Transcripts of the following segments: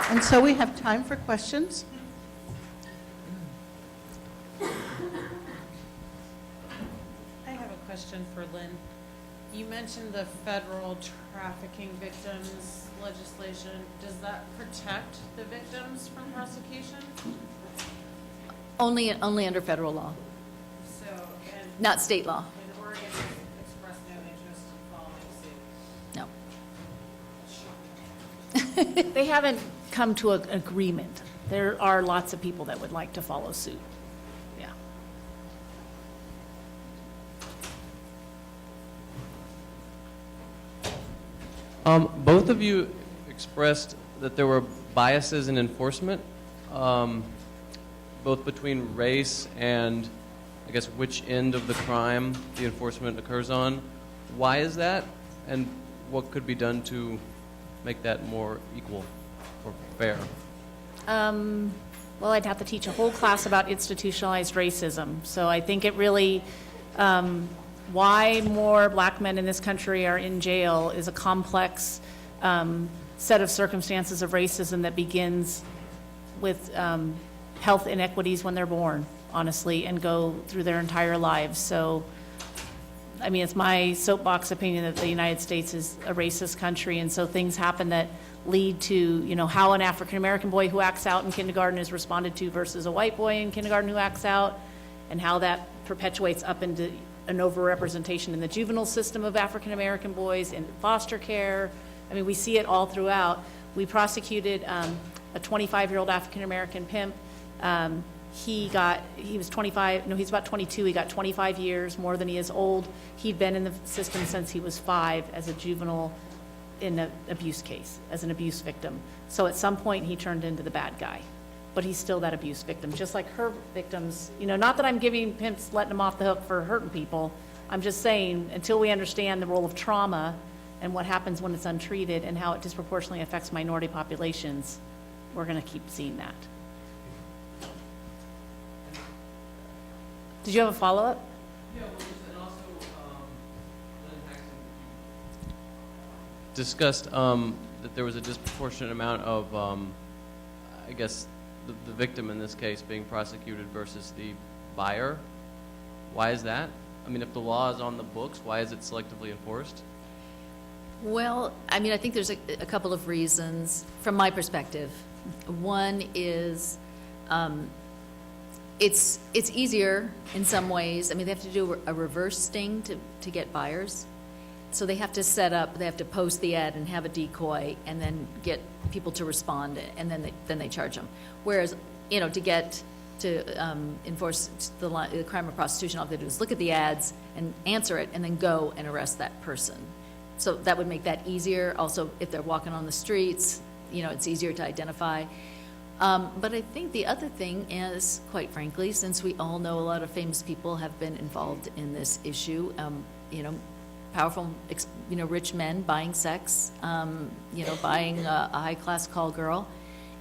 And so we have time for questions. I have a question for Lynn. You mentioned the federal trafficking victims legislation. Does that protect the victims from prosecution? Only under federal law, So, and not state law. in Oregon, expressed no interest in following suit. They haven't come to an agreement. There are lots of people that would like to follow suit. Yeah. Both of you expressed that there were biases in enforcement, both between race and, I guess, which end of the crime the enforcement occurs on. Why is that, and what could be done to make that more equal or fair? Well, I'd have to teach a whole class about institutionalized racism. So I think it really, why more black men in this country are in jail is a complex set of circumstances of racism that begins with health inequities when they're born, honestly, and go through their entire lives. So, I mean, it's my soapbox opinion that the United States is a racist country, and so things happen that lead to, you know, how an African-American boy who acts out in kindergarten is responded to versus a white boy in kindergarten who acts out, and how that perpetuates up into an overrepresentation in the juvenile system of African-American boys, in foster care. I mean, we see it all throughout. We prosecuted a 25-year-old African-American pimp. He was 25, no, he's about 22. He got 25 years, more than he is old. He'd been in the system since he was 5 as a juvenile in an abuse case, as an abuse victim. So at some point, he turned into the bad guy. But he's still that abuse victim, just like her victims. You know, not that I'm giving pimps, letting them off the hook for hurting people. I'm just saying, until we understand the role of trauma and what happens when it's untreated and how it disproportionately affects minority populations, we're going to keep seeing that. Did you have a follow-up? Yeah, well, and also, Lynn Haxton discussed that there was a disproportionate amount of, I guess, the victim in this case being prosecuted versus the buyer. Why is that? I mean, if the law is on the books, why is it selectively enforced? Well, I mean, I think there's a couple of reasons from my perspective. One is it's easier in some ways. I mean, they have to do a reverse sting to get buyers. So they have to set up, they have to post the ad and have a decoy and then get people to respond, and then they charge them. Whereas, you know, to enforce the crime of prostitution, all they do is look at the ads and answer it and then go and arrest that person. So that would make that easier. Also, if they're walking on the streets, you know, it's easier to identify. But I think the other thing is, quite frankly, since we all know a lot of famous people have been involved in this issue, you know, powerful, you know, rich men buying sex, you know, buying a high-class call girl,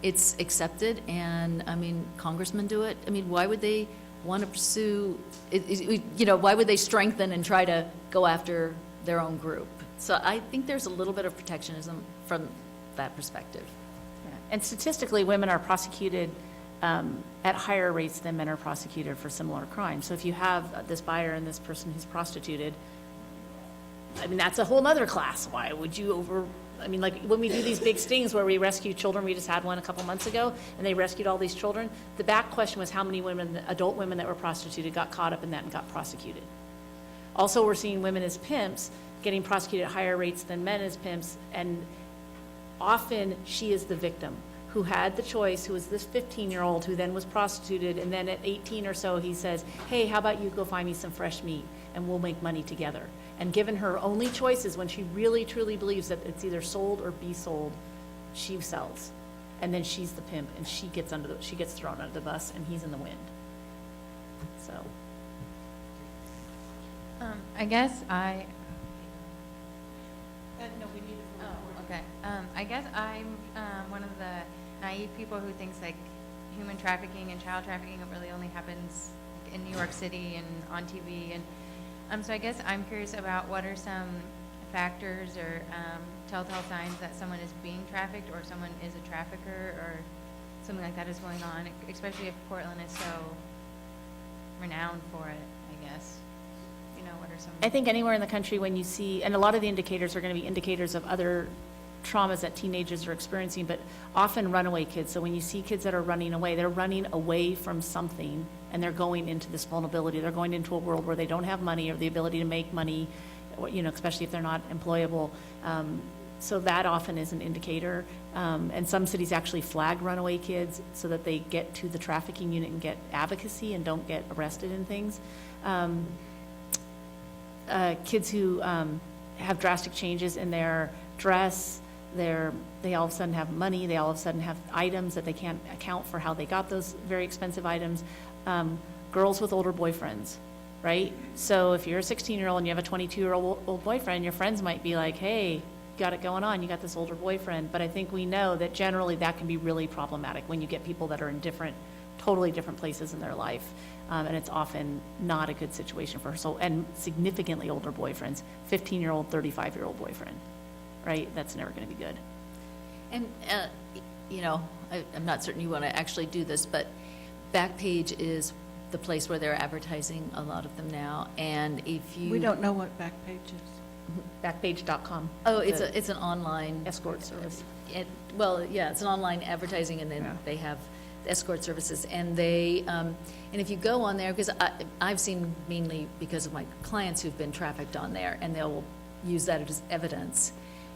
it's accepted. And I mean, congressmen do it. I mean, why would they want to pursue, you know, why would they strengthen and try to go after their own group? So I think there's a little bit of protectionism from that perspective. Yeah. And statistically, women are prosecuted at higher rates than men are prosecuted for similar crimes. So if you have this buyer and this person who's prostituted, I mean, that's a whole other class. Why would you I mean, like when we do these big stings where we rescue children, we just had one a couple months ago, and they rescued all these children. The back question was how many women, adult women that were prostituted, got caught up in that and got prosecuted. Also, we're seeing women as pimps getting prosecuted at higher rates than men as pimps, and often she is the victim who had the choice, who was this 15-year-old who then was prostituted, and then at 18 or so he says, hey, how about you go find me some fresh meat and we'll make money together. And given her only choices, when she really truly believes that it's either sold or be sold, she sells. And then she's the pimp, and she gets thrown under the bus, and he's in the wind. So. I guess I. No, we need it for recording. Okay. I guess I'm one of the naive people who thinks like human trafficking and child trafficking really only happens in New York City and on TV, and so I guess I'm curious about what are some factors or telltale signs that someone is being trafficked or someone is a trafficker or something like that is going on, especially if Portland is so renowned for it, I guess? You know, what are some? I think anywhere in the country when you see, and a lot of the indicators are going to be indicators of other traumas that teenagers are experiencing, but often runaway kids. So when you see kids that are running away, they're running away from something and they're going into this vulnerability. They're going into a world where they don't have money or the ability to make money, or, you know, especially if they're not employable. So that often is an indicator. And some cities actually flag runaway kids so that they get to the trafficking unit and get advocacy and don't get arrested in things. Kids who have drastic changes in their dress, they all of a sudden have money, they all of a sudden have items that they can't account for how they got those very expensive items. Girls with older boyfriends, right? So if you're a 16-year-old and you have a 22-year-old boyfriend, your friends might be like, hey, you got it going on, you got this older boyfriend. But I think we know that generally that can be really problematic when you get people that are in totally different places in their life. And it's often not a good situation for her. So, and significantly older boyfriends, 15-year-old, 35-year-old boyfriend, right? That's never going to be good. And, you know, I'm not certain you want to actually do this, but Backpage is the place where they're advertising a lot of them now. And if you... We don't know what Backpage is. Backpage.com. Oh, it's an online... Escort service. Well, yeah, it's an online advertising, and then they have escort services. And they, and if you go on there, because I've seen mainly because of my clients who've been trafficked on there, and they'll use that as evidence.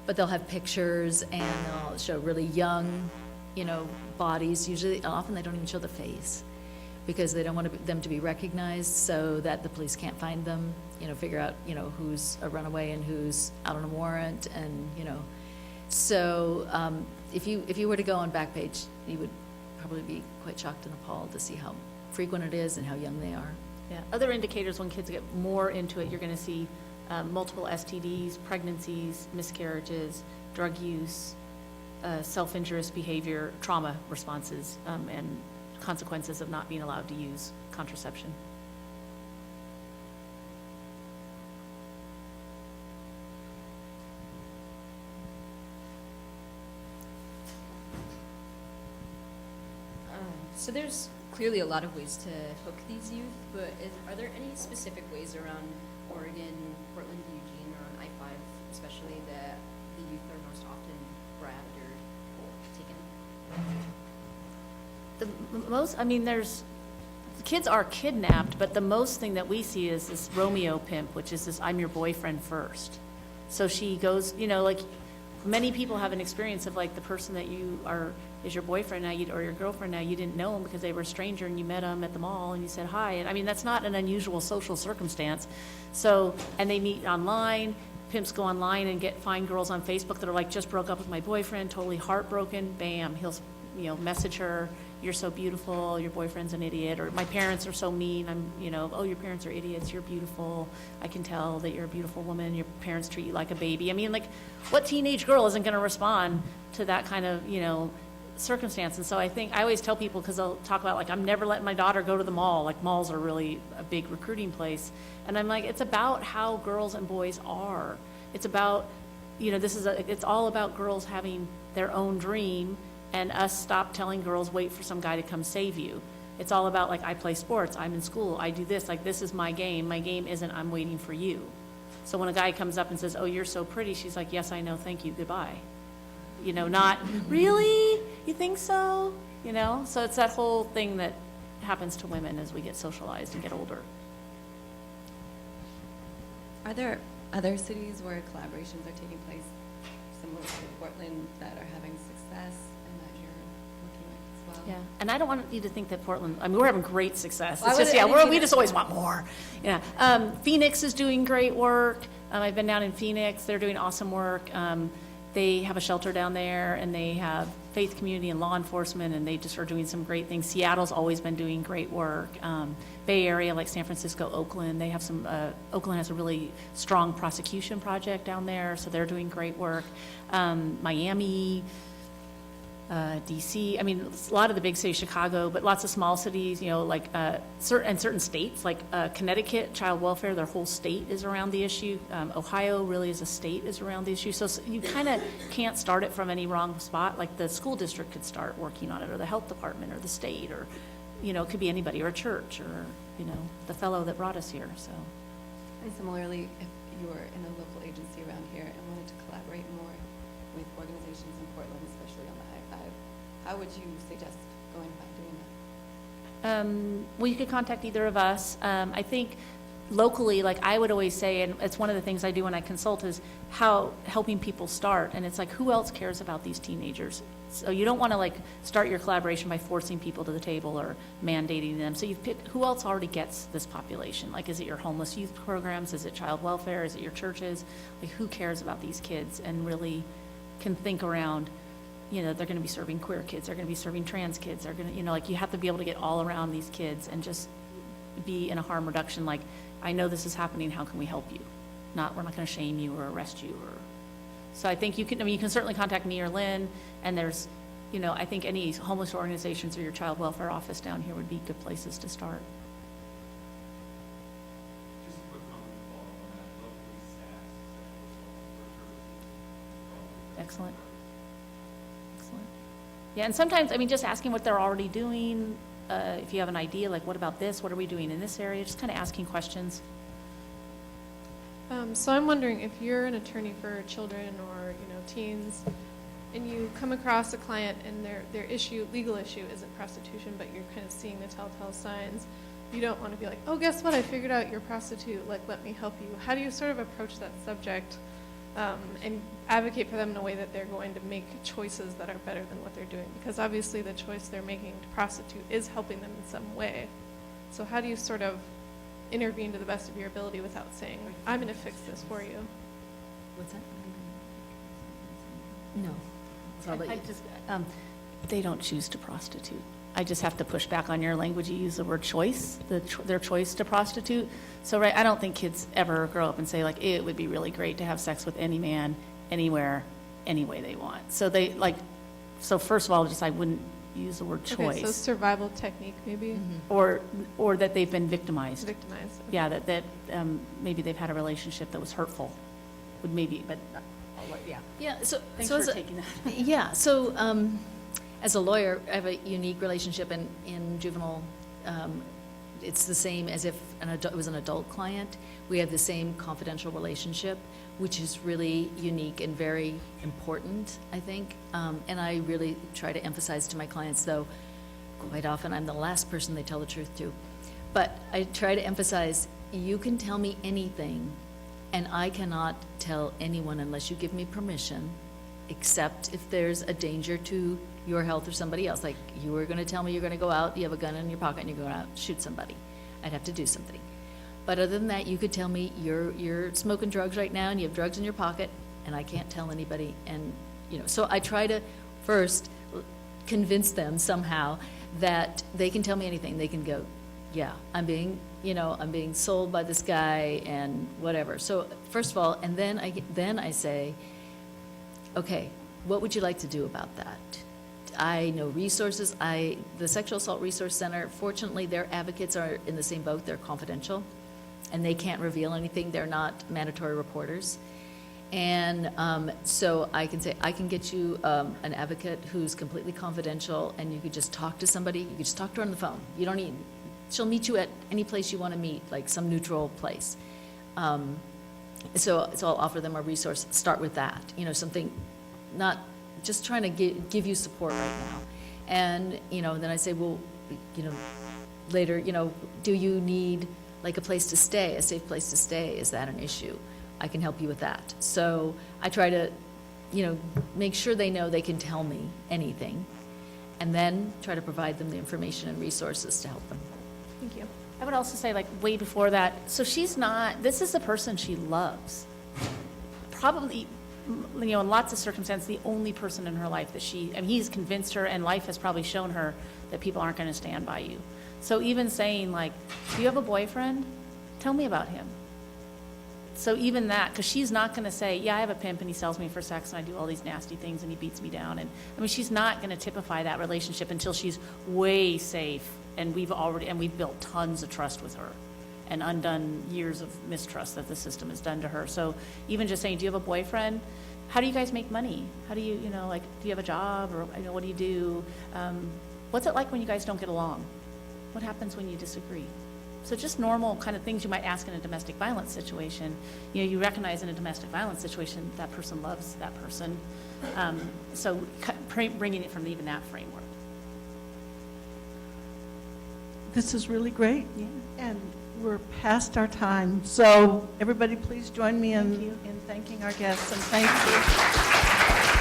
But they'll have pictures, and they'll show really young, you know, bodies. Usually, often they don't even show the face, because they don't want them to be recognized so that the police can't find them, you know, figure out, you know, who's a runaway and who's out on a warrant, and, you know. So if you were to go on Backpage, you would probably be quite shocked and appalled to see how frequent it is and how young they are. Yeah. Other indicators when kids get more into it, you're going to see multiple STDs, pregnancies, miscarriages, drug use, self-injurious behavior, trauma responses, and consequences of not being allowed to use contraception. So there's clearly a lot of ways to hook these youth, but are there any specific ways around Oregon, Portland, Eugene, or on I-5 especially that the youth are most often grabbed or taken? The most, I mean, kids are kidnapped, but the most thing that we see is this Romeo pimp, which is this I'm your boyfriend first. So she goes, you know, like many people have an experience of like the person that you are is your boyfriend now, or your girlfriend now, you didn't know them because they were a stranger and you met them at the mall and you said hi. And I mean, that's not an unusual social circumstance. So, and they meet online. Pimps go online and find girls on Facebook that are like, just broke up with my boyfriend, totally heartbroken. Bam, he'll, you know, message her, you're so beautiful, your boyfriend's an idiot, or my parents are so mean, oh, your parents are idiots, you're beautiful, I can tell that you're a beautiful woman, your parents treat you like a baby. I mean, like, what teenage girl isn't going to respond to that kind of, you know, circumstance? And so I think, I always tell people, because they'll talk about, like, I'm never letting my daughter go to the mall, like, malls are really a big recruiting place. And I'm like, it's about how girls and boys are. It's about, you know, it's all about girls having their own dream, and us stop telling girls, wait for some guy to come save you. It's all about, like, I play sports, I'm in school, I do this, like, this is my game. My game isn't I'm waiting for you. So when a guy comes up and says, oh, you're so pretty, she's like, yes, I know, thank you, goodbye. You know, not, really? You think so? You know? So it's that whole thing that happens to women as we get socialized and get older. Are there other cities where collaborations are taking place similar to Portland that are having success and that you're looking at as well? Yeah, and I don't want you to think that Portland, I mean, we're having great success. Well, It's just, yeah, we just always want more. Yeah, Phoenix is doing great work. I've been down in Phoenix, they're doing awesome work. They have a shelter down there, and they have faith community and law enforcement, and they just are doing some great things. Seattle's always been doing great work. Bay Area, like San Francisco, Oakland, they have some, Oakland has a really strong prosecution project down there, so they're doing great work. Miami, DC, I mean, a lot of the big cities, Chicago, but lots of small cities, you know, like certain states, like Connecticut, child welfare, their whole state is around the issue. Ohio really as a state is around the issue. So you kind of can't start it from any wrong spot. Like the school district could start working on it, or the health department, or the state, or, you know, it could be anybody, or a church, or, you know, the fellow that brought us here, so. And similarly, if you were in a local agency around here and wanted to collaborate more with organizations in Portland, especially on the I-5, how would you suggest going about doing that? Well, you could contact either of us. I think locally, like I would always say, and it's one of the things I do when I consult, is how helping people start. And it's like, who else cares about these teenagers? So you don't want to like start your collaboration by forcing people to the table or mandating them. So you pick who else already gets this population. Like, is it your homeless youth programs? Is it child welfare? Is it your churches? Like, who cares about these kids and really can think around, you know, they're going to be serving queer kids, they're going to be serving trans kids, they're going to, you know, like you have to be able to get all around these kids and just be in a harm reduction. Like, I know this is happening, how can we help you? We're not going to shame you or arrest you. Or so I think you can, I mean, you can certainly contact me or Lynn, and there's, you know, I think any homeless organizations or your child welfare office down here would be good places to start. Just a quick comment to follow up on that. Locally staffed sexual assault services. Excellent. Excellent. Yeah, and sometimes, I mean, just asking what they're already doing, if you have an idea, like, what about this? What are we doing in this area? Just kind of asking questions. So I'm wondering if you're an attorney for children or, you know, teens, and you come across a client and their legal issue isn't prostitution, but you're kind of seeing the telltale signs. You don't want to be like, oh, guess what? I figured out you're a prostitute. Like, let me help you. How do you sort of approach that subject and advocate for them in a way that they're going to make choices that are better than what they're doing? Because obviously the choice they're making to prostitute is helping them in some way. So how do you sort of intervene to the best of your ability without saying, I'm going to fix this for you? What's that? No. So I'll let you- They don't choose to prostitute. I just have to push back on your language. You use the word choice, their choice to prostitute. So, right, I don't think kids ever grow up and say, like, it would be really great to have sex with any man, anywhere, any way they want. So they, like, so first of all, just I wouldn't use the word choice. Okay, so survival technique maybe? Or that they've been victimized. Victimized. Okay. Yeah, that maybe they've had a relationship that was hurtful. Would maybe, but I'll let, yeah. Yeah, so. Thanks so for as a- taking that. Yeah, so as a lawyer, I have a unique relationship in juvenile. It's the same as if it was an adult client. We have the same confidential relationship, which is really unique and very important, I think. And I really try to emphasize to my clients, though quite often I'm the last person they tell the truth to. But I try to emphasize, you can tell me anything, and I cannot tell anyone unless you give me permission, except if there's a danger to your health or somebody else. Like, you were going to tell me you're going to go out, you have a gun in your pocket, and you're going to shoot somebody. I'd have to do something. But other than that, you could tell me you're smoking drugs right now, and you have drugs in your pocket, and I can't tell anybody. And, you know, so I try to first convince them somehow that they can tell me anything. They can go, yeah, I'm being sold by this guy and whatever. So first of all, and then I say, okay, what would you like to do about that? I know resources. The Sexual Assault Resource Center, fortunately, their advocates are in the same boat. They're confidential, and they can't reveal anything. They're not mandatory reporters. And so I can say, I can get you an advocate who's completely confidential, and you could just talk to somebody. You could just talk to her on the phone. You don't need, she'll meet you at any place you want to meet, like some neutral place. So I'll offer them a resource. Start with that, something, not just trying to give you support right now. And, then I say, well, later, do you need like a place to stay, a safe place to stay? Is that an issue? I can help you with that. So I try to, make sure they know they can tell me anything, and then try to provide them the information and resources to help them. Thank you. I would also say, like, way before that, so this is the person she loves. Probably, in lots of circumstances, the only person in her life that he's convinced her, and life has probably shown her that people aren't going to stand by you. So even saying, like, do you have a boyfriend? Tell me about him. So even that, because she's not going to say, yeah, I have a pimp and he sells me for sex and I do all these nasty things and he beats me down. And I mean, she's not going to typify that relationship until she's way safe and we've built tons of trust with her and undone years of mistrust that the system has done to her. So even just saying, do you have a boyfriend? How do you guys make money? How do you, like, do you have a job or, what do you do? What's it like when you guys don't get along? What happens when you disagree? So just normal kind of things you might ask in a domestic violence situation. You recognize in a domestic violence situation that person loves that person. So bringing it from even that framework. This is really great. Yeah. And we're past our time. So everybody please join me in thanking our guests, and thank you.